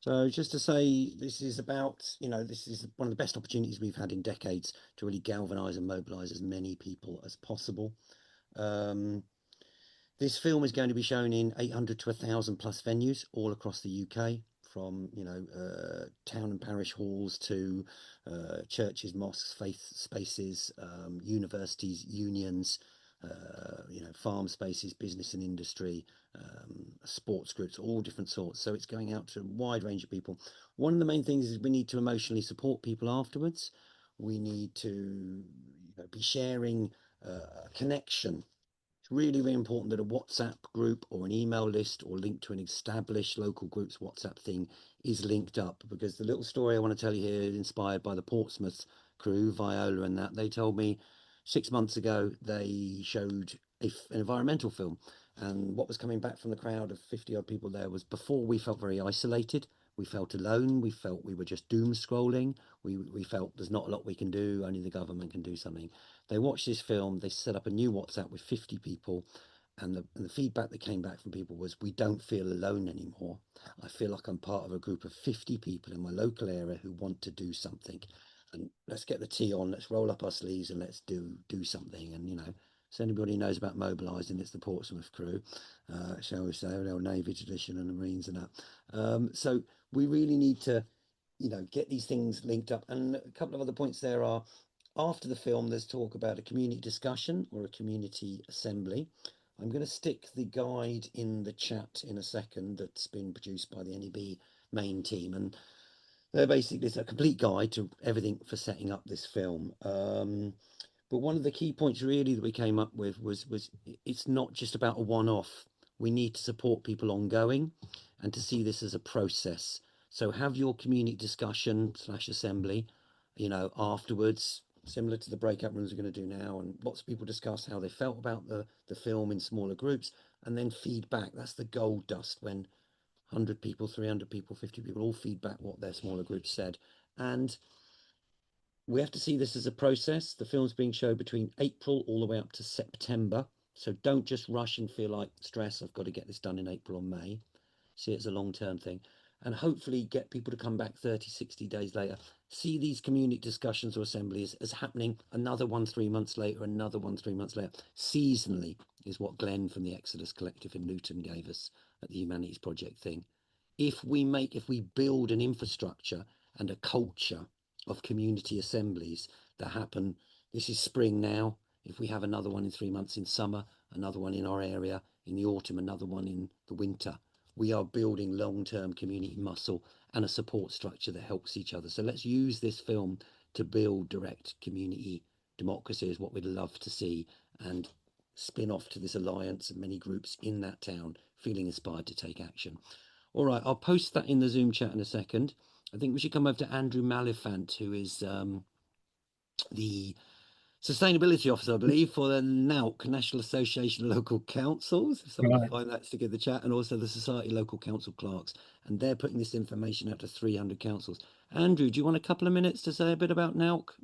So just to say, this is about, this is one of the best opportunities we've had in decades to really galvanize and mobilize as many people as possible. Um, this film is going to be shown in 800 to 1,000 plus venues all across the UK, from, town and parish halls to churches, mosques, faith spaces, universities, unions, farm spaces, business and industry, sports groups, all different sorts. So it's going out to a wide range of people. One of the main things is we need to emotionally support people afterwards. We need to be sharing a connection. It's really, really important that a WhatsApp group or an email list or linked to an established local group's WhatsApp thing is linked up, because the little story I want to tell you here is inspired by the Portsmouth crew, Viola and that. They told me 6 months ago they showed an environmental film, and what was coming back from the crowd of 50 odd people there was, before we felt very isolated, we felt alone, we felt we were just doom scrolling, we felt there's not a lot we can do, only the government can do something. They watched this film, they set up a new WhatsApp with 50 people, and the feedback that came back from people was, we don't feel alone anymore. I feel like I'm part of a group of 50 people in my local area who want to do something. And let's get the tea on, let's roll up our sleeves and let's do something. And, so anybody knows about mobilising, it's the Portsmouth crew, shall we say, the old Navy tradition and the Marines and that. So we really need to, get these things linked up. And a couple of other points there are, after the film, there's talk about a community discussion or a community assembly. I'm going to stick the guide in the chat in a second that's been produced by the NEB main team. And they're basically, it's a complete guide to everything for setting up this film. But one of the key points really that we came up with was it's not just about a one-off. We need to support people ongoing and to see this as a process. So have your community discussion / assembly, afterwards, similar to the breakout rooms we're going to do now, and lots of people discuss how they felt about the film in smaller groups, and then feedback. That's the gold dust, when 100 people, 300 people, 50 people all feedback what their smaller groups said. And we have to see this as a process. The film's being shown between April all the way up to September. So don't just rush and feel like stress, I've got to get this done in April or May. See it as a long-term thing. And hopefully get people to come back 30, 60 days later. See these community discussions or assemblies as happening, another one 3 months later, another one 3 months later. Seasonally is what Glenn from the Exodus Collective in Luton gave us at the Humanities Project thing. If we build an infrastructure and a culture of community assemblies that happen, this is spring now, if we have another one in 3 months in summer, another one in our area in the autumn, another one in the winter, we are building long-term community muscle and a support structure that helps each other. So let's use this film to build direct community democracy, is what we'd love to see, and spin off to this alliance of many groups in that town feeling inspired to take action. All right, I'll post that in the Zoom chat in a second. I think we should come over to Andrew Malifant, who is the Sustainability Officer, I believe, for the NALC, National Association of Local Councils, if somebody can Right. find that, stick in the chat, and also the Society of Local Council Clerks. And they're putting this information out to 300 councils. Andrew, do you want a couple of minutes to say a bit about NALC?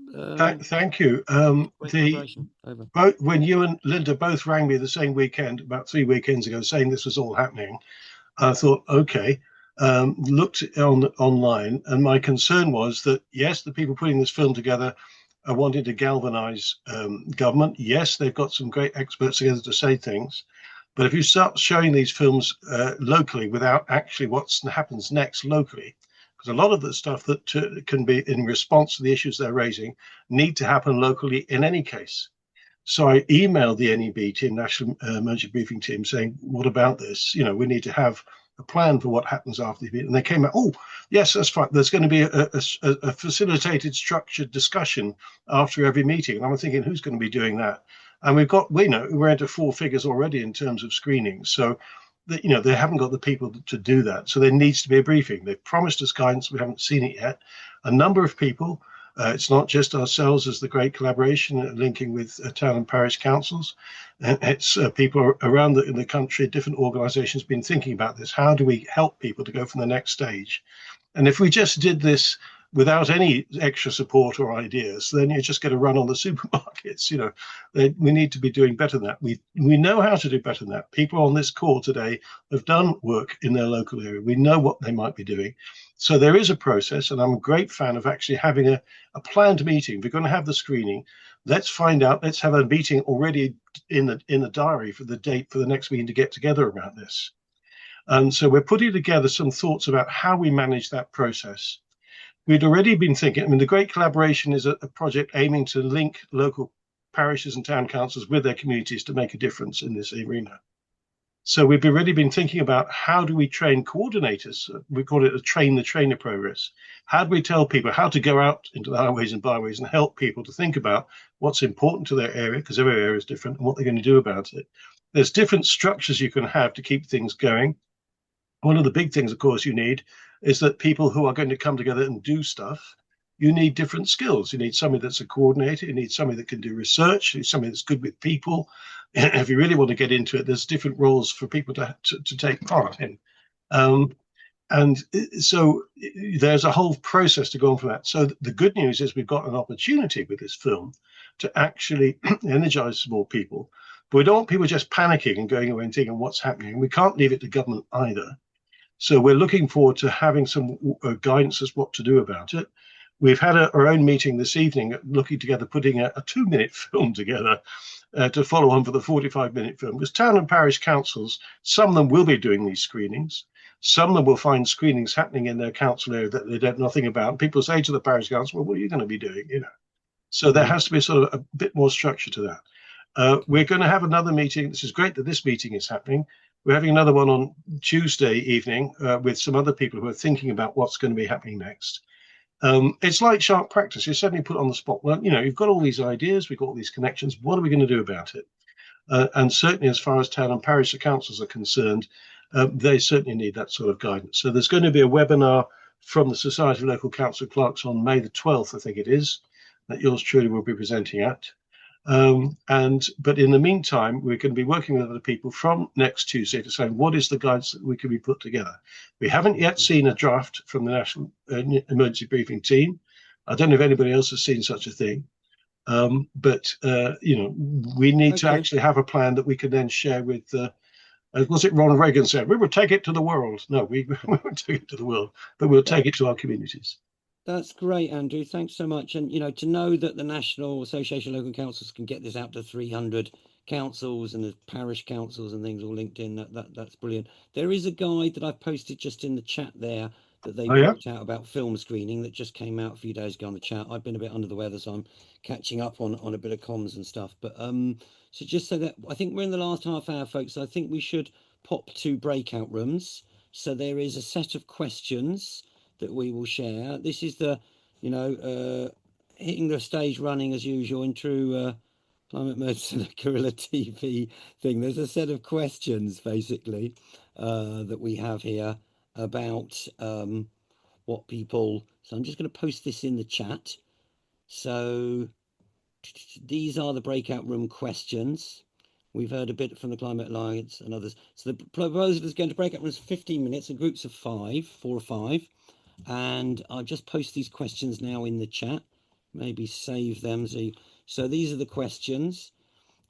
Thank you. Great The collaboration. Over. both when you and Linda both rang me the same weekend, about 3 weekends ago, saying this was all happening, I thought, okay. Looked online, and my concern was that yes, the people putting this film together are wanting to galvanize government. Yes, they've got some great experts together to say things, but if you start showing these films locally without actually what happens next locally, because a lot of the stuff that can be in response to the issues they're raising need to happen locally in any case. So I emailed the NEB team, National Emergency Briefing Team, saying, what about this? We need to have a plan for what happens after the meeting. And they came out, oh, yes, that's fine. There's going to be a facilitated, structured discussion after every meeting. And I'm thinking, who's going to be doing that? And we're into 4 figures already in terms of screenings. So, they haven't got the people to do that. So there needs to be a briefing. They've promised us guidance. We haven't seen it yet. A number of people, it's not just ourselves as the great collaboration linking with town and parish councils. And it's people around in the country, different organizations been thinking about this. How do we help people to go from the next stage? And if we just did this without any extra support or ideas, then you're just going to run on the supermarkets. We need to be doing better than that. We know how to do better than that. People on this call today have done work in their local area. We know what they might be doing. So there is a process, and I'm a great fan of actually having a planned meeting. If we're going to have the screening, let's find out, let's have a meeting already in the diary for the date for the next meeting to get together about this. And so we're putting together some thoughts about how we manage that process. We'd already been thinking, I mean, the Great Collaboration is a project aiming to link local parishes and town councils with their communities to make a difference in this arena. So we've already been thinking about how do we train coordinators? We call it a train the trainer progress. How do we tell people how to go out into the highways and byways and help people to think about what's important to their area, because every area is different, and what they're going to do about it. There's different structures you can have to keep things going. One of the big things, of course, you need is that people who are going to come together and do stuff, you need different skills. You need somebody that's a coordinator. You need somebody that can do research. You need somebody that's good with people. If you really want to get into it, there's different roles for people to take part in. And so there's a whole process to go on for that. So the good news is we've got an opportunity with this film to actually energize more people. But we don't want people just panicking and going away and thinking what's happening. We can't leave it to government either. So we're looking forward to having some guidance as what to do about it. We've had our own meeting this evening, looking together, putting a 2-minute film together to follow on for the 45-minute film. Because town and parish councils, some of them will be doing these screenings. Some of them will find screenings happening in their council area that they don't know nothing about. And people say to the parish council, well, what are you going to be doing? So there has to be sort of a bit more structure to that. We're going to have another meeting. This is great that this meeting is happening. We're having another one on Tuesday evening with some other people who are thinking about what's going to be happening next. It's like sharp practice. You're suddenly put on the spot. Well, you've got all these ideas, we've got all these connections. What are we going to do about it? And certainly as far as town and parish councils are concerned, they certainly need that sort of guidance. So there's going to be a webinar from the Society of Local Council Clerks on May the 12th, I think it is, that yours truly will be presenting at. But in the meantime, we're going to be working with other people from next Tuesday to say what is the guidance that we can be put together. We haven't yet seen a draft from the National Emergency Briefing Team. I don't know if anybody else has seen such a thing, but we need to actually have a plan that we can then share with. Was it Ronald Reagan said we will take it to the world? No, we won't take it to the world, but we'll take it to our communities. That's great, Andrew. Thanks so much. And, to know that the National Association of Local Councils can get this out to 300 councils and the parish councils and things all linked in, that's brilliant. There is a guide that I've posted just in the chat there that they worked out about film screening that just came out a few days ago on the chat. I've been a bit under the weather, so I'm catching up on a bit of comms and stuff. But so just so that I think we're in the last half hour, folks. So I think we should pop to breakout rooms. So there is a set of questions that we will share. This is the, hitting the stage running as usual in true Climate Medicine Guerrilla TV thing. There's a set of questions basically that we have here about what people. So I'm just going to post this in the chat. So these are the breakout room questions. We've heard a bit from the Climate Alliance and others. So the proposal is going to breakout rooms for 15 minutes in groups of 4 or 5. And I'll just post these questions now in the chat, maybe save them. So these are the questions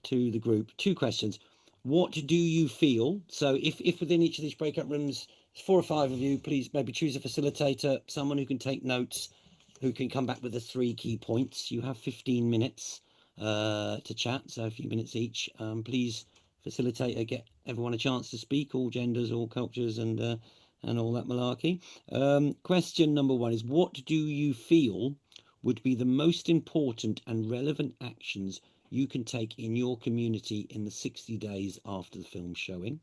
to the group. 2 questions. What do you feel? So if within each of these breakout rooms, 4 or 5 of you, please maybe choose a facilitator, someone who can take notes, who can come back with the 3 key points. You have 15 minutes to chat, so a few minutes each. Please, facilitator, get everyone a chance to speak, all genders, all cultures, and all that malarkey. Question number 1 is, what do you feel would be the most important and relevant actions you can take in your community in the 60 days after the film showing?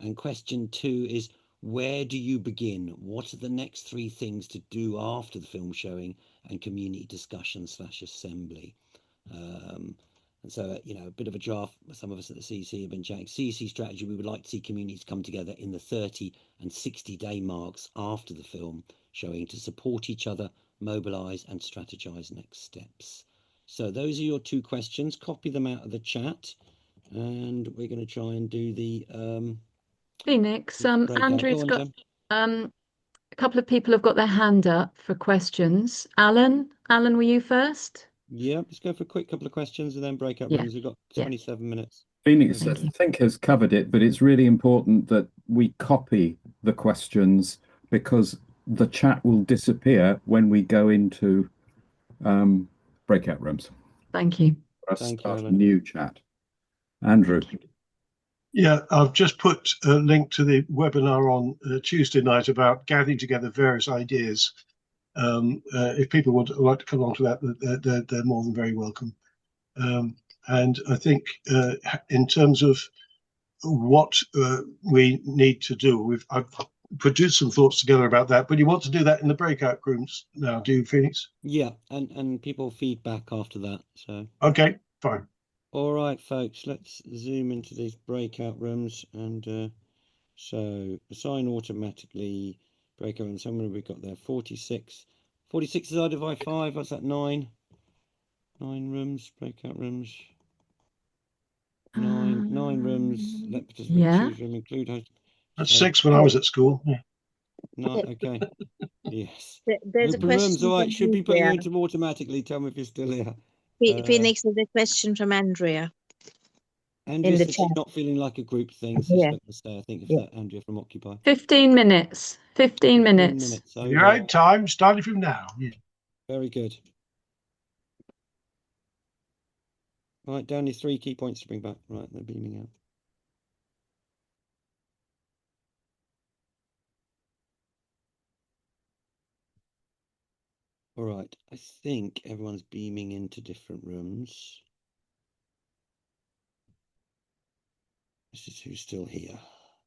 And question 2 is, where do you begin? What are the next 3 things to do after the film showing and community discussion / assembly? And so, a bit of a draft. Some of us at the CEC have been chatting. CEC strategy, we would like to see communities come together in the 30 and 60-day marks after the film showing to support each other, mobilise and strategise next steps. So those are your 2 questions. Copy them out of the chat. And we're going to try and do the... Hey, Nick. Andrew's got A couple of people have got their hand up for questions. Alan, were you first? Yeah, let's go for a quick couple of questions and then breakout Yeah, rooms. We've got yeah. 27 minutes. Phoenix, I Thank you. think, has covered it, but it's really important that we copy the questions because the chat will disappear when we go into breakout rooms. Thank you. Thank you, Start a Alan. new chat. Andrew. Yeah, I've just put a link to the webinar on Tuesday night about gathering together various ideas. If people would like to come along to that, they're more than very welcome. And I think in terms of what we need to do, I've produced some thoughts together about that, but you want to do that in the breakout rooms now, do you, Phoenix? Yeah, and people feedback after that. So okay, fine. All right, folks, let's zoom into these breakout rooms and so assign automatically breakout rooms. How many have we got there? 46. 46 divided by 5, what's that? 9 rooms, breakout rooms. Nine rooms. Let participants yeah. choose room, include host. That's 6 when I was at school. Yeah. No, okay. Yes. There's Open a rooms, question all right. from Should be putting you Andrea. into them automatically. Tell me if you're still here. Phoenix, there's a question from Andrea. Andrea in the said she's chat. not feeling like a group thing, so she's Yeah. not going to stay. I think if Yeah. that Andrea from Occupy. 15 minutes. 15 minutes. Your own time, starting from now. Yeah. Very good. Right, down to 3 key points to bring back. Right, they're beaming out. All right, I think everyone's beaming into different rooms. This is who's still here.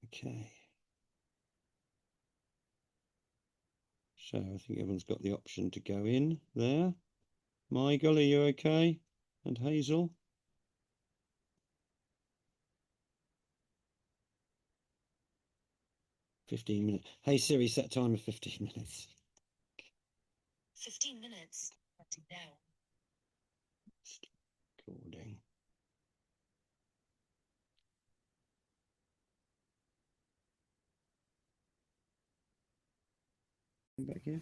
Okay. So I think everyone's got the option to go in there. Michael, are you okay? And Hazel? "15 minutes. Hey Siri, set timer 15 minutes. 15 minutes. Now. Recording. Back here.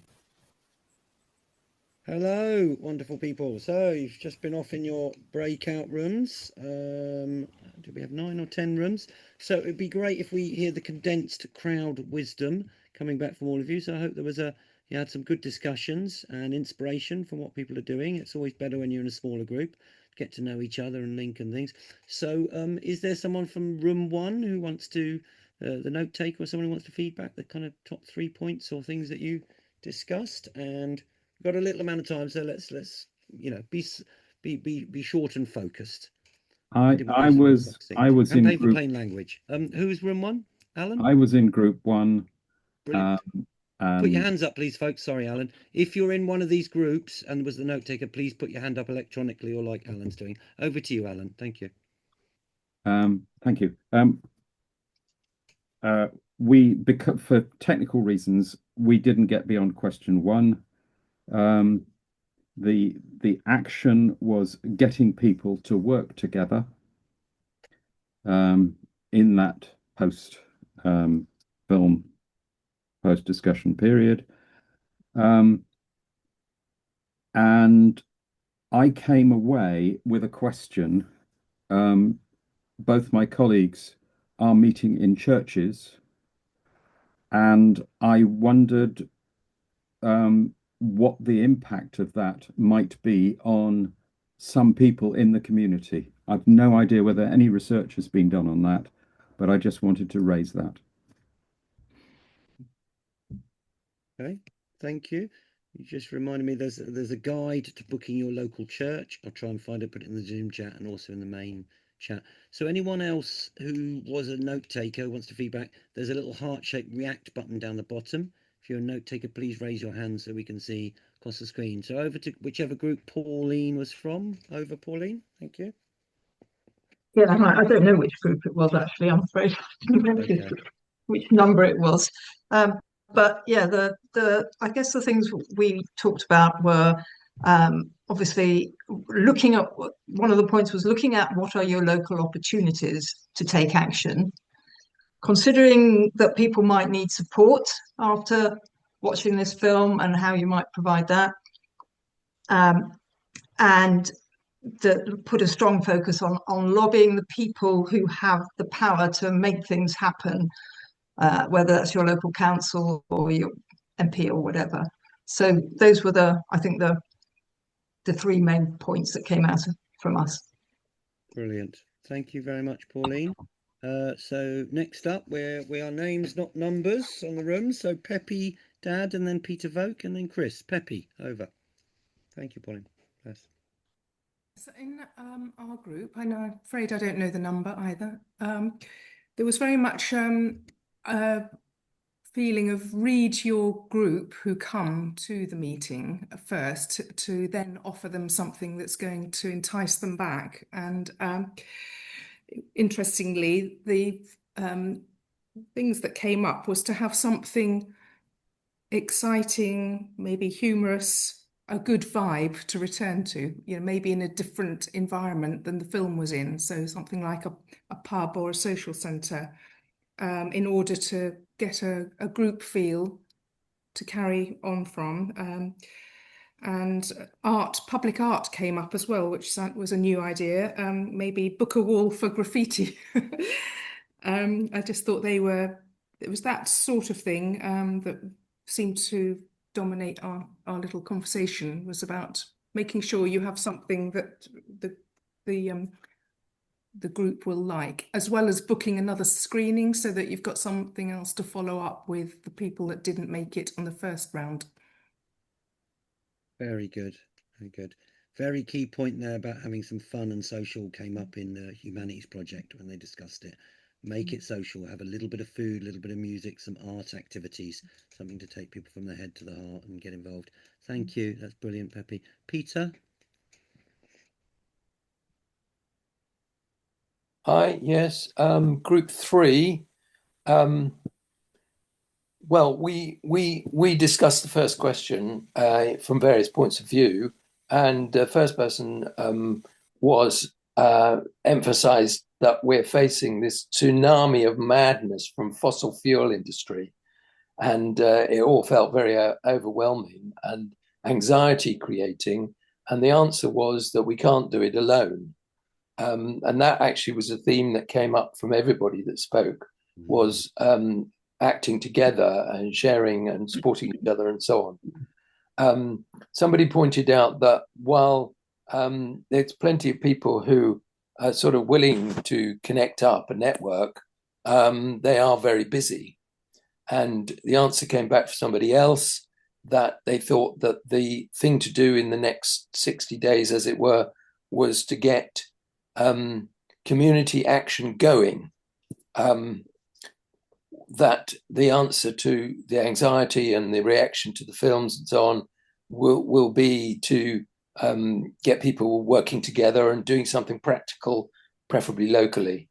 Hello, wonderful people. So you've just been off in your breakout rooms. Do we have 9 or 10 rooms? So it'd be great if we hear the condensed crowd wisdom coming back from all of you. So I hope you had some good discussions and inspiration from what people are doing. It's always better when you're in a smaller group, get to know each other and link and things. So is there someone from room 1 who wants to, the note taker, or someone who wants to feedback the kind of top 3 points or things that you discussed? And got a little amount of time, so let's be short and focused. I was and in group. Plain language. Who's room 1? Alan? I was in group 1. Brilliant. Put your hands up, please, folks. Sorry, Alan. If you're in one of these groups and was the note taker, please put your hand up electronically or like Alan's doing. Over to you, Alan. Thank you. Thank you. Because for technical reasons, we didn't get beyond question 1. The action was getting people to work together in that film post discussion period, and I came away with a question. Both my colleagues are meeting in churches, and I wondered what the impact of that might be on some people in the community. I've no idea whether any research has been done on that, but I just wanted to raise that. Okay, thank you. You just reminded me there's a guide to booking your local church. I'll try and find it, put it in the Zoom chat and also in the main chat. So anyone else who was a note taker wants to feedback, there's a little heart-shaped react button down the bottom. If you're a note taker, please raise your hand so we can see across the screen. So over to whichever group Pauline was from. Over, Pauline. Thank you. Yeah, I don't know which group it was, actually. I'm afraid Okay. which number it was. But yeah, I guess the things we talked about were obviously looking at, one of the points was looking at what are your local opportunities to take action, considering that people might need support after watching this film and how you might provide that. And put a strong focus on lobbying the people who have the power to make things happen, whether that's your local council or your MP or whatever. So those were I think the three main points that came out from us. Brilliant. Thank you very much, Pauline. So next up, we are names, not numbers, on the room. So Peppy, Dad, and then Peter Voke, and then Chris. Peppy, over. Thank you, Pauline. Yes. So in our group, I'm afraid I don't know the number either. There was very much a feeling of read your group who come to the meeting first to then offer them something that's going to entice them back. And interestingly, the things that came up was to have something exciting, maybe humorous, a good vibe to return to, maybe in a different environment than the film was in. So something like a pub or a social centre, in order to get a group feel to carry on from. And public art came up as well, which was a new idea. Maybe book a wall for graffiti. I just thought it was that sort of thing that seemed to dominate our little conversation, was about making sure you have something that the group will like, as well as booking another screening so that you've got something else to follow up with the people that didn't make it on the first round. Very good. Very good. Very key point there about having some fun and social came up in the Humanities Project when they discussed it. Make it social, have a little bit of food, a little bit of music, some art activities, something to take people from the head to the heart and get involved. Thank you. That's brilliant, Peppy. Peter? Hi, yes. Group 3. Well, we discussed the first question from various points of view, and the first person was emphasized that we're facing this tsunami of madness from fossil fuel industry, and it all felt very overwhelming and anxiety creating, and the answer was that we can't do it alone. And that actually was a theme that came up from everybody that spoke, was acting together and sharing and supporting each other and so on. Somebody pointed out that while there's plenty of people who are sort of willing to connect up a network, they are very busy. And the answer came back from somebody else that they thought that the thing to do in the next 60 days, as it were, was to get community action going. That the answer to the anxiety and the reaction to the films and so on will be to get people working together and doing something practical, preferably locally.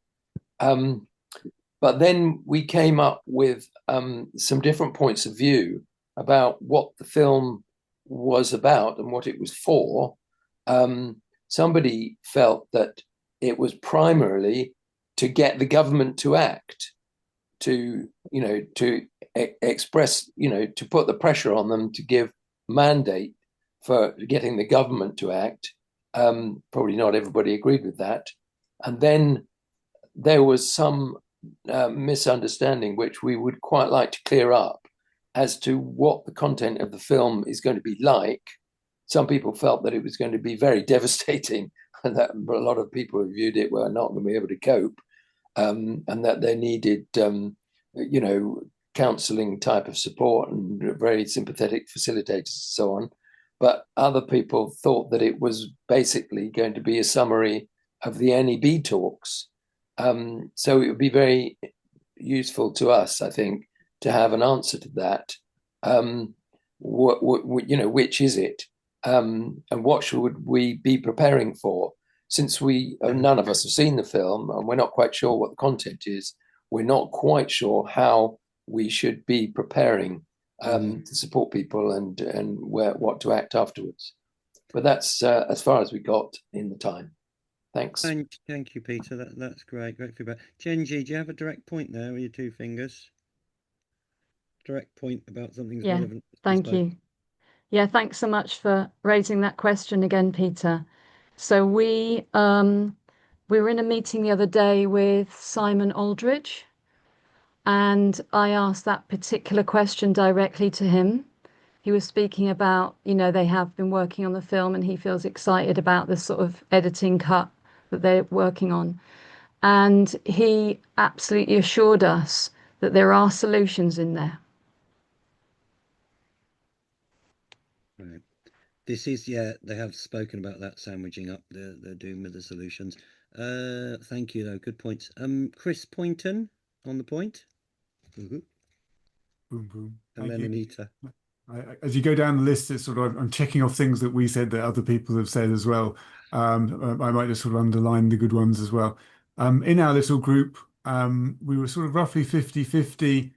But then we came up with some different points of view about what the film was about and what it was for. Somebody felt that it was primarily to get the government to act, to express, to put the pressure on them to give mandate for getting the government to act. Probably not everybody agreed with that. And then there was some misunderstanding, which we would quite like to clear up, as to what the content of the film is going to be like. Some people felt that it was going to be very devastating, and that a lot of people who viewed it were not going to be able to cope, and that they needed, counselling type of support and very sympathetic facilitators and so on. But other people thought that it was basically going to be a summary of the NEB talks. So it would be very useful to us, I think, to have an answer to that. Which is it? And what should we be preparing for? Since none of us have seen the film and we're not quite sure what the content is, we're not quite sure how we should be preparing to support people and what to act afterwards. But that's as far as we got in the time. Thanks. Thank you, Peter. That's great. Great feedback. Genji, do you have a direct point there with your two fingers? direct point about something that's Yeah, relevant. thank you. Yeah, thanks so much for raising that question again, Peter. So we were in a meeting the other day with Simon Aldridge, and I asked that particular question directly to him. He was speaking about, they have been working on the film and he feels excited about the sort of editing cut that they're working on. And he absolutely assured us that there are solutions in there. Right. This is, yeah, they have spoken about that sandwiching up they're doing with the solutions. Thank you though, good points. Chris Poynton on the point. Boom, boom. And Thank then you. Anita. As you go down the list, it's sort of I'm checking off things that we said that other people have said as well. I might just sort of underline the good ones as well. In our little group, we were sort of roughly 50-50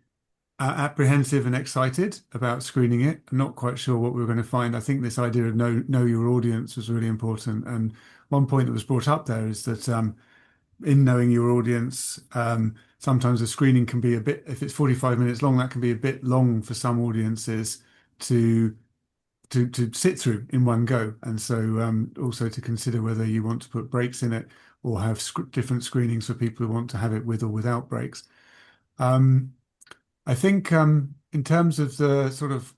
apprehensive and excited about screening it. I'm not quite sure what we were going to find. I think this idea of know your audience was really important. And one point that was brought up there is that in knowing your audience, sometimes a screening can be a bit, if it's 45 minutes long, that can be a bit long for some audiences to sit through in one go. And so also to consider whether you want to put breaks in it or have different screenings for people who want to have it with or without breaks. I think in terms of the sort of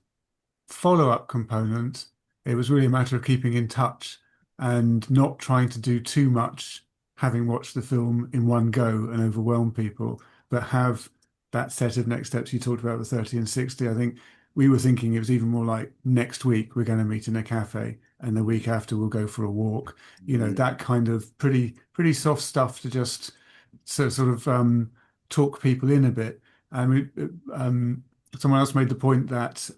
follow-up component, it was really a matter of keeping in touch and not trying to do too much, having watched the film in one go and overwhelm people, but have that set of next steps you talked about, the 30 and 60. I think we were thinking it was even more like next week we're going to meet in a cafe and the week after we'll go for a walk. That kind of pretty soft stuff to just sort of talk people in a bit. And someone else made the point that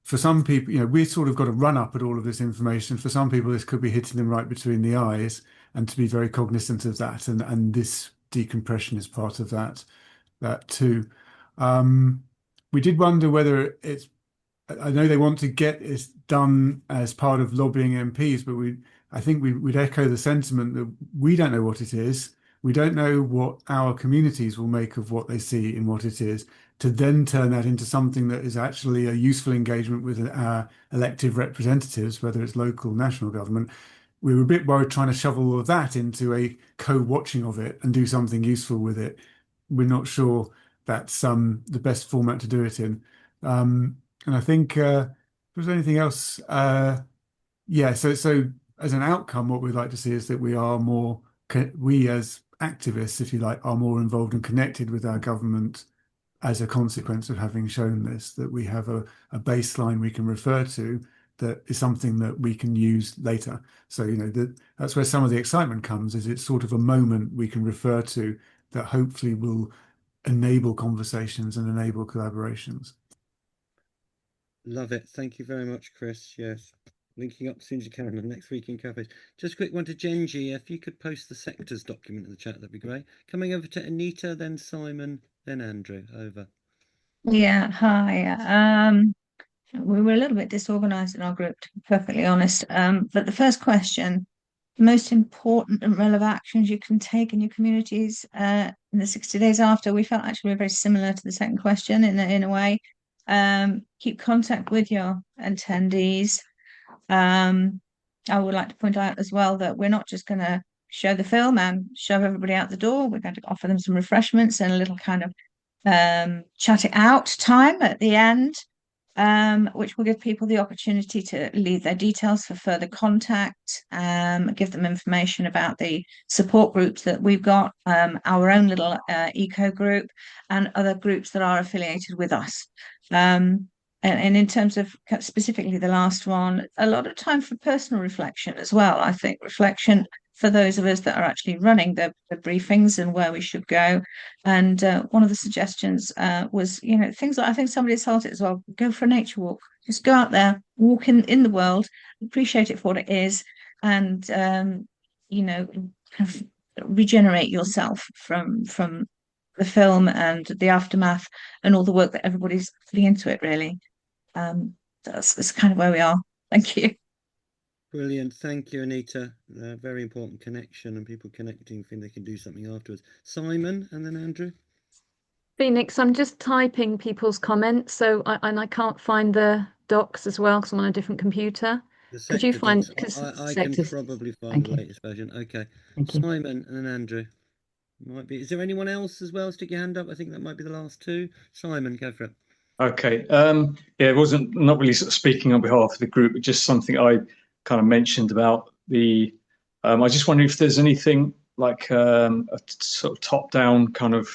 for some people, we've sort of got to run up at all of this information. For some people, this could be hitting them right between the eyes, and to be very cognizant of that. And this decompression is part of that too. We did wonder whether I know they want to get it done as part of lobbying MPs, but I think we'd echo the sentiment that we don't know what it is. We don't know what our communities will make of what they see in what it is, to then turn that into something that is actually a useful engagement with our elected representatives, whether it's local, national government. We were a bit worried trying to shovel all of that into a co-watching of it and do something useful with it. We're not sure that's the best format to do it in. And I think, was there anything else? Yeah, so as an outcome, what we'd like to see is that we as activists, if you like, are more involved and connected with our government as a consequence of having shown this, that we have a baseline we can refer to that is something that we can use later. So, that's where some of the excitement comes, is it's sort of a moment we can refer to that hopefully will enable conversations and enable collaborations. Love it. Thank you very much, Chris. Yes. Linking up as soon as you can on next week in cafes. Just a quick one to Genji. If you could post the sectors document in the chat, that'd be great. Coming over to Anita, then Simon, then Andrew. Over. Yeah, hi. We were a little bit disorganized in our group, to be perfectly honest. But the first question, the most important and relevant actions you can take in your communities in the 60 days after, we felt actually very similar to the second question in a way. Keep contact with your attendees. I would like to point out as well that we're not just going to show the film and shove everybody out the door. We're going to offer them some refreshments and a little kind of chat it out time at the end, which will give people the opportunity to leave their details for further contact, give them information about the support groups that we've got, our own little eco group and other groups that are affiliated with us. And in terms of specifically the last one, a lot of time for personal reflection as well. I think reflection for those of us that are actually running the briefings and where we should go. And one of the suggestions was, things like, I think somebody told it as well, go for a nature walk. Just go out there, walk in the world, appreciate it for what it is, and, kind of regenerate yourself from the film and the aftermath and all the work that everybody's putting into it, really. That's kind of where we are. Thank you. Brilliant. Thank you, Anita. Very important connection and people connecting, think they can do something afterwards. Simon and then Andrew. Phoenix, I'm just typing people's comments, so I can't find the docs as well because I'm on a different computer. The Could you sector find docs. I can sectors? probably find Thank the you. latest version. Okay. Thank you. Simon and then Andrew. Might be. Is there anyone else as well? Stick your hand up. I think that might be the last two. Simon, go for it. Okay. Yeah, it wasn't not really sort of speaking on behalf of the group, but just something I kind of mentioned about the. I just wonder if there's anything like a sort of top-down kind of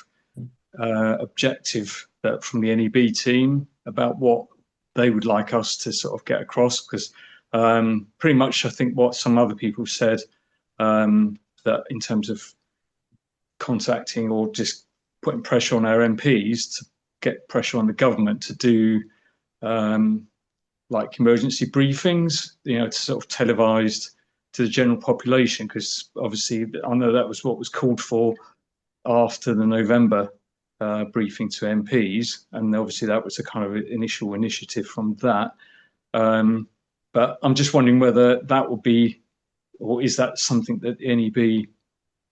objective that from the NEB team about what they would like us to sort of get across, because pretty much I think what some other people said that in terms of contacting or just putting pressure on our MPs to get pressure on the government to do like emergency briefings, to sort of televised to the general population, because obviously I know that was what was called for after the November briefing to MPs, and obviously that was a kind of initial initiative from that. But I'm just wondering whether that would be, or is that something that NEB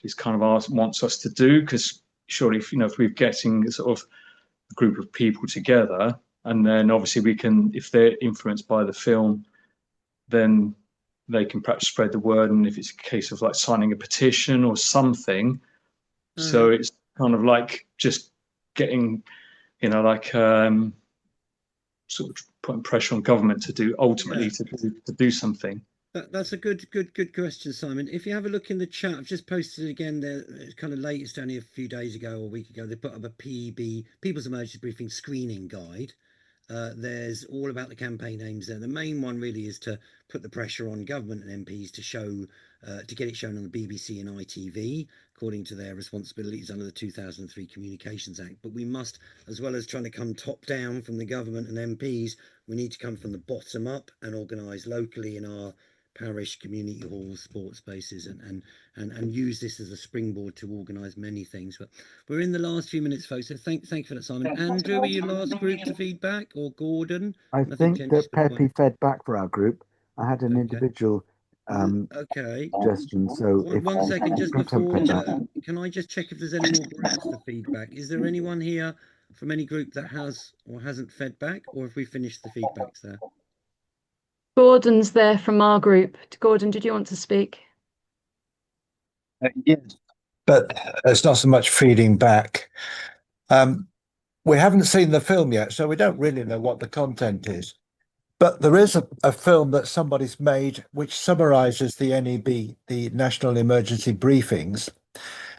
is kind of wants us to do? Because surely, if we're getting sort of a group of people together, and then obviously we can, if they're influenced by the film, then they can perhaps spread the word. And if it's a case of like signing a petition or something, so it's kind of like just getting, sort of putting pressure on government to do ultimately to do something. That's a good question, Simon. If you have a look in the chat, I've just posted it again. It's kind of latest, only a few days ago or a week ago. They put up a PEB, People's Emergency Briefing Screening Guide. There's all about the campaign aims there. The main one really is to put the pressure on government and MPs to show, to get it shown on the BBC and ITV, according to their responsibilities under the 2003 Communications Act. But we must, as well as trying to come top down from the government and MPs, we need to come from the bottom up and organise locally in our parish, community halls, sports spaces, and use this as a springboard to organise many things. But we're in the last few minutes, folks. So thank you for that, Simon. Andrew, are you last group to feedback, or Gordon? I think that Pepe fed back for our group. I had an individual suggestion. So one second, just before, can I just check if there's any more groups for feedback? Is there anyone here from any group that has or hasn't fed back, or have we finished the feedbacks there? Gordon's there from our group. Gordon, did you want to speak? Yes, but it's not so much feeding back. We haven't seen the film yet, so we don't really know what the content is. But there is a film that somebody's made which summarises the NEB, the National Emergency Briefings,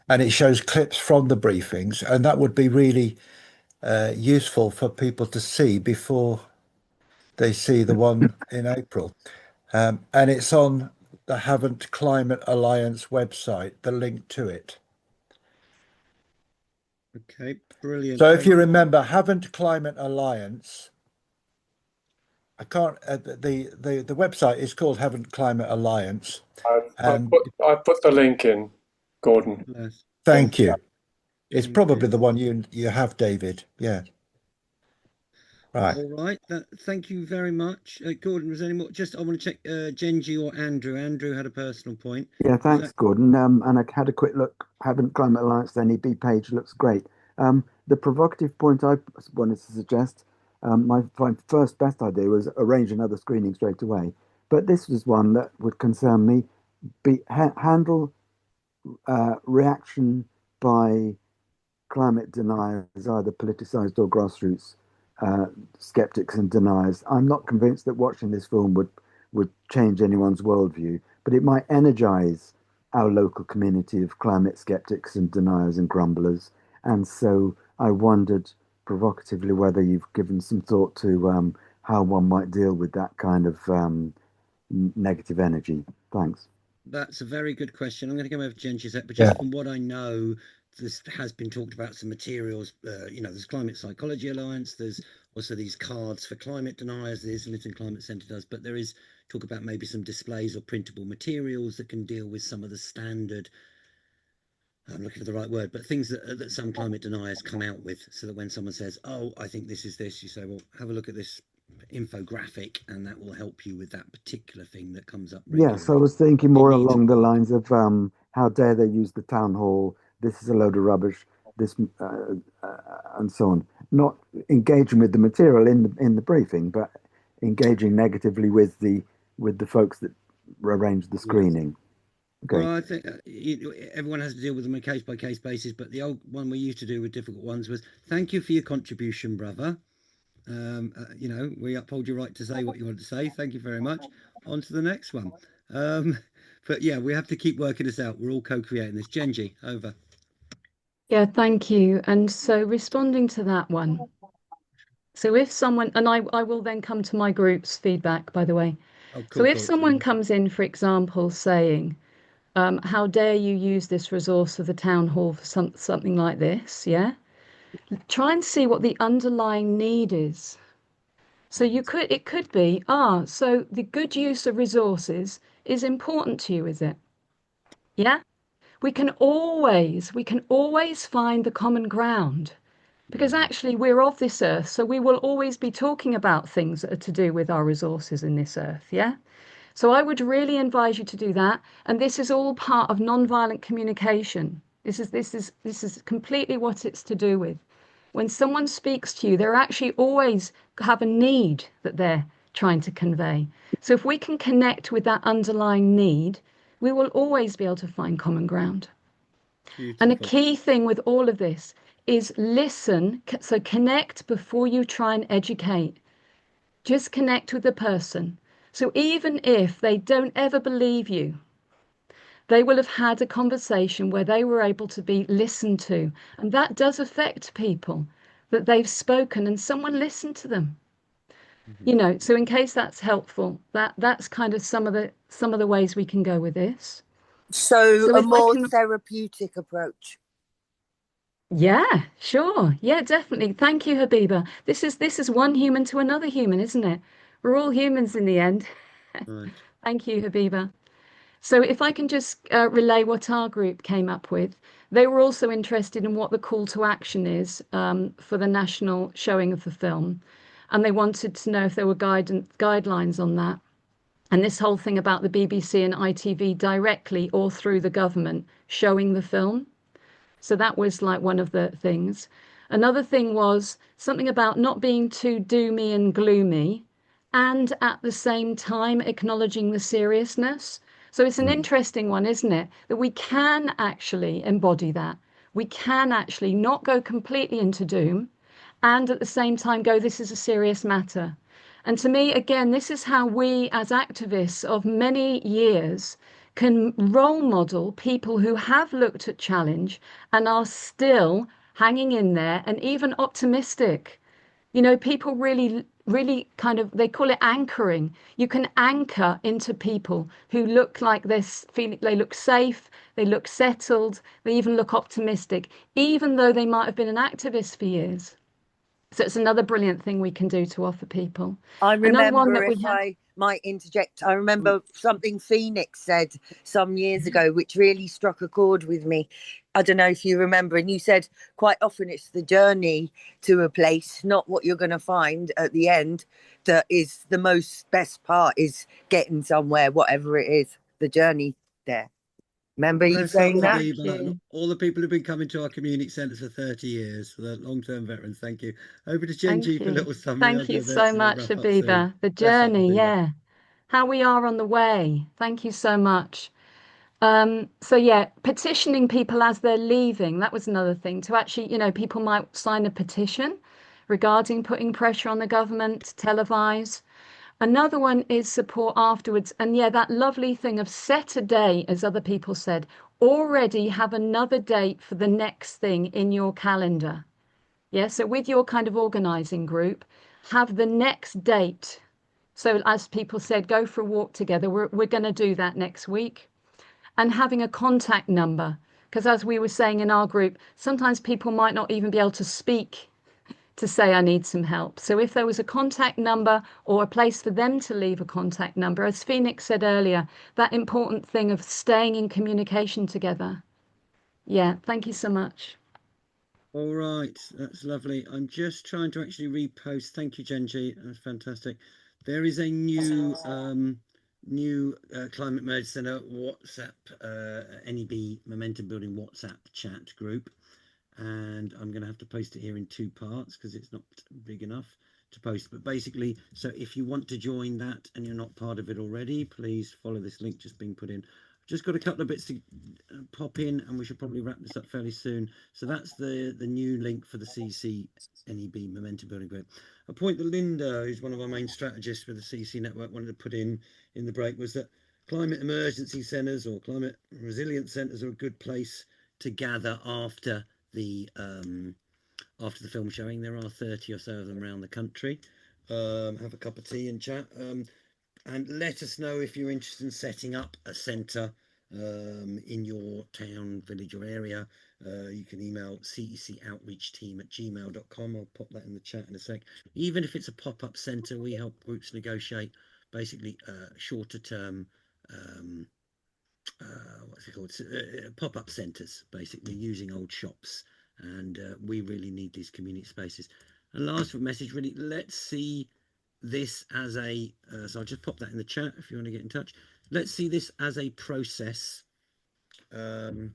and it shows clips from the briefings, and that would be really useful for people to see before they see the one in April. And it's on the Havant Climate Alliance website, the link to it. Okay, brilliant. So if you remember, Havant Climate Alliance, I can't, the website is called Havant Climate Alliance. I put the link in, Gordon. Yes. Thank you. It's probably the one you have, David. Yeah. Right. All right. Thank you very much. Gordon, was there any more? Just, I want to check Genji or Andrew. Andrew had a personal point. Yeah, thanks, Gordon. And I had a quick look. Havant Climate Alliance, the NEB page looks great. The provocative point I wanted to suggest, my first best idea was arrange another screening straight away. But this was one that would concern me. Handle reaction by climate deniers, either politicized or grassroots skeptics and deniers. I'm not convinced that watching this film would change anyone's worldview, but it might energize our local community of climate skeptics and deniers and grumblers. And so I wondered provocatively whether you've given some thought to how one might deal with that kind of negative energy. Thanks. That's a very good question. I'm going to go over to Genji, but just from what I know, this has been talked about some materials. There's Climate Psychology Alliance. There's also these cards for climate deniers. The Islington Climate Centre does, but there is talk about maybe some displays or printable materials that can deal with some of the standard. I'm looking for the right word, but things that some climate deniers come out with, so that when someone says, "Oh, I think this is this," you say, "Well, have a look at this infographic," and that will help you with that particular thing that comes up regularly. Yes, I was thinking more along the lines of how dare they use the town hall, this is a load of rubbish, this and so on. Not engaging with the material in the briefing, but engaging negatively with the folks that arranged the screening. Okay. Well, I think everyone has to deal with them on a case by case basis, but the old one we used to do with difficult ones was thank you for your contribution, brother. You know, we uphold your right to say what you want to say. Thank you very much. On to the next one. But yeah, we have to keep working this out. We're all co-creating this. Genji, over. Yeah, thank you. And so responding to that one. So if someone, and I will then come to my group's feedback, by the way. Oh, So cool, if cool. someone comes in, for example, saying, how dare you use this resource of the town hall for something like this, yeah? Try and see what the underlying need is. So it could be, so the good use of resources is important to you, is it? Yeah? We can always find the common ground because actually we're of this earth, so we will always be talking about things that are to do with our resources in this earth, yeah? So I would really advise you to do that. And this is all part of non-violent communication. This is completely what it's to do with. When someone speaks to you, they're actually always have a need that they're trying to convey. So if we can connect with that underlying need, we will always be able to find common ground. Beautiful. And a key thing with all of this is listen. So connect before you try and educate. Just connect with the person. So even if they don't ever believe you, they will have had a conversation where they were able to be listened to. And that does affect people, that they've spoken and someone listened to them. You know, so in case that's helpful, that's kind of some of the ways we can go with this. So a more therapeutic approach. Yeah, sure. Yeah, definitely. Thank you, Habiba. This is one human to another human, isn't it? We're all humans in the end. Right. Thank you, Habiba. So if I can just relay what our group came up with, they were also interested in what the call to action is for the national showing of the film. And they wanted to know if there were guidelines on that. And this whole thing about the BBC and ITV directly or through the government showing the film. So that was like one of the things. Another thing was something about not being too doomy and gloomy and at the same time acknowledging the seriousness. So it's an interesting one, isn't it? That we can actually embody that. We can actually not go completely into doom and at the same time go, this is a serious matter. And to me, again, this is how we as activists of many years can role model people who have looked at challenge and are still hanging in there and even optimistic. You know, people really kind of, they call it anchoring. You can anchor into people who look like this, they look safe, they look settled, they even look optimistic, even though they might have been an activist for years. So it's another brilliant thing we can do to offer people. I Another one remember, that we if have. I might interject, I remember something Phoenix said some years ago, which really struck a chord with me. I don't know if you remember, and you said quite often it's the journey to a place, not what you're going to find at the end, that is the best part, is getting somewhere, whatever it is, the journey there. Remember you saying that? All the people who've been coming to our community centres for 30 years, the long-term veterans, thank you. Over to Genji for a little summary. Thank you so much, Habiba. The journey, yeah. How we are on the way. Thank you so much. So yeah, petitioning people as they're leaving, that was another thing. To actually, you know, people might sign a petition regarding putting pressure on the government, televise. Another one is support afterwards. And yeah, that lovely thing of set a day, as other people said, already have another date for the next thing in your calendar. Yeah, so with your kind of organizing group, have the next date. So as people said, go for a walk together. We're going to do that next week. And having a contact number, because as we were saying in our group, sometimes people might not even be able to speak to say I need some help. So if there was a contact number or a place for them to leave a contact number, as Phoenix said earlier, that important thing of staying in communication together. Yeah, thank you so much. All right, that's lovely. I'm just trying to actually repost. Thank you, Genji. That's fantastic. There is a new Climate Merge Centre WhatsApp NEB Momentum Building WhatsApp chat group. and I'm going to have to post it here in 2 parts because it's not big enough to post. But basically, so if you want to join that and you're not part of it already, please follow this link just being put in. I've just got a couple of bits to pop in, and we should probably wrap this up fairly soon. So that's the new link for the CEC NEB Momentum Building Group. A point that Linda, who's one of our main strategists for the CEC network, wanted to put in the break was that climate emergency centres or climate resilience centres are a good place to gather after the film showing. There are 30 or so of them around the country. Have a cup of tea and chat, and let us know if you're interested in setting up a centre in your town, village or area. You can email cecoutreachteam@gmail.com. I'll pop that in the chat in a sec. Even if it's a pop-up centre, we help groups negotiate basically shorter term what's it called, pop-up centres, basically using old shops, and we really need these community spaces. And last message, really, let's see this as a so I'll just pop that in the chat if you want to get in touch. Let's see this as a process, and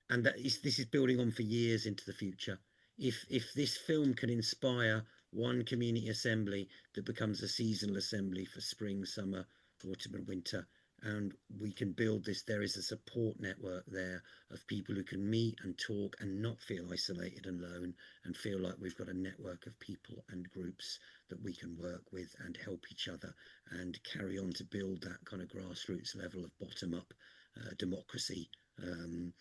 this is building on for years into the future. If this film can inspire one community assembly that becomes a seasonal assembly for spring, summer, autumn and winter, and we can build this, there is a support network there of people who can meet and talk and not feel isolated and alone, and feel like we've got a network of people and groups that we can work with and help each other and carry on to build that kind of grassroots level of bottom-up democracy. And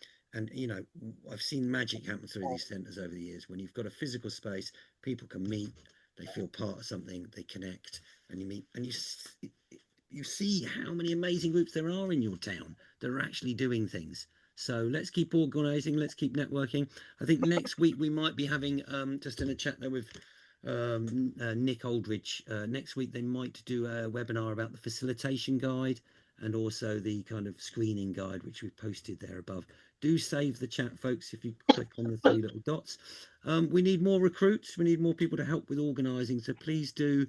you know, I've seen magic happen through these centres over the years. When you've got a physical space, people can meet, they feel part of something, they connect, and you meet, and you see how many amazing groups there are in your town that are actually doing things. So let's keep organising, let's keep networking. I think next week we might be having, just in a chat there with Nick Aldridge, next week they might do a webinar about the facilitation guide and also the kind of screening guide, which we've posted there above. Do save the chat, folks, if you click on the 3 little dots. We need more recruits, we need more people to help with organising, so please do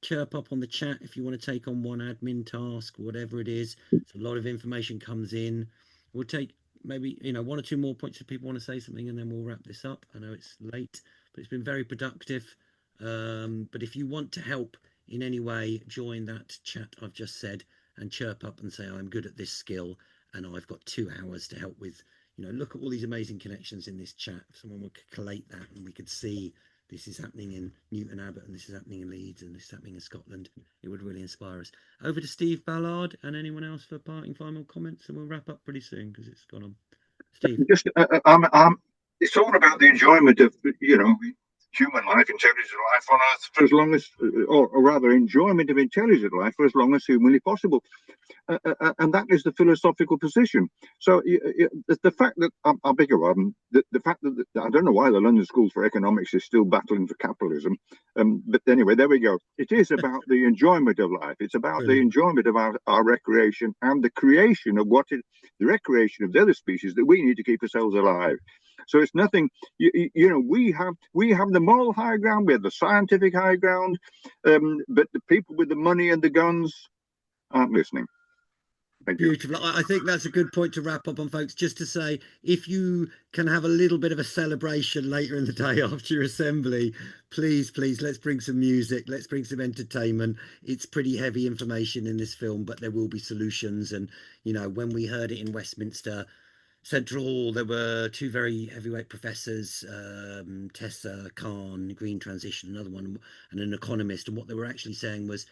chirp up on the chat if you want to take on one admin task, whatever it is. So a lot of information comes in. We'll take maybe 1 or 2 more points if people want to say something, and then we'll wrap this up. I know it's late, but it's been very productive. But if you want to help in any way, join that chat I've just said and chirp up and say, I'm good at this skill and I've got 2 hours to help with, look at all these amazing connections in this chat. If someone would collate that and we could see this is happening in Newton Abbot and this is happening in Leeds and this is happening in Scotland, it would really inspire us. Over to Steve Ballard and anyone else for parting final comments, and we'll wrap up pretty soon because it's gone on. Steve. Just, it's all about the enjoyment of, human life, intelligent life on Earth for as long as, or rather, enjoyment of intelligent life for as long as humanly possible. And that is the philosophical position. So the fact that, I beg your pardon, the fact that, I don't know why the London School for Economics is still battling for capitalism. But anyway, there we go. It is about the enjoyment of life. It's about the enjoyment of our recreation and the creation of the recreation of the other species that we need to keep ourselves alive. So it's nothing, we have the moral high ground, we have the scientific high ground, but the people with the money and the guns aren't listening. Beautiful. I think that's a good point to wrap up on, folks. Just to say, if you can have a little bit of a celebration later in the day after your assembly, please, let's bring some music, let's bring some entertainment. It's pretty heavy information in this film, but there will be solutions. And, when we heard it in Westminster Central Hall, there were 2 very heavyweight professors, Tessa Khan, Green Transition, another one, and an economist. And what they were actually saying was,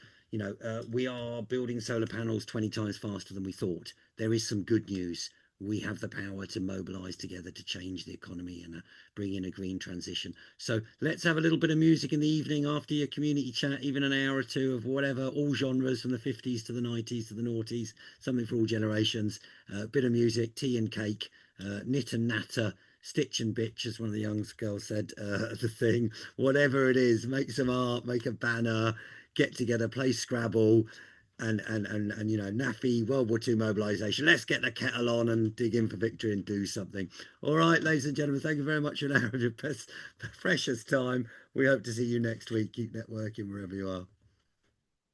we are building solar panels 20 times faster than we thought. There is some good news. We have the power to mobilize together to change the economy and bring in a green transition. So let's have a little bit of music in the evening after your community chat, even an hour or 2 of whatever, all genres from the 50s to the 90s to the noughties, something for all generations. A bit of music, tea and cake, knit and natter, stitch and bitch, as one of the young girls said, the thing, whatever it is, make some art, make a banner, get together, play Scrabble, and NAFI, World War II mobilisation. Let's get the kettle on and dig in for victory and do something. All right, ladies and gentlemen, thank you very much for an hour of your precious time. We hope to see you next week. Keep networking wherever you are.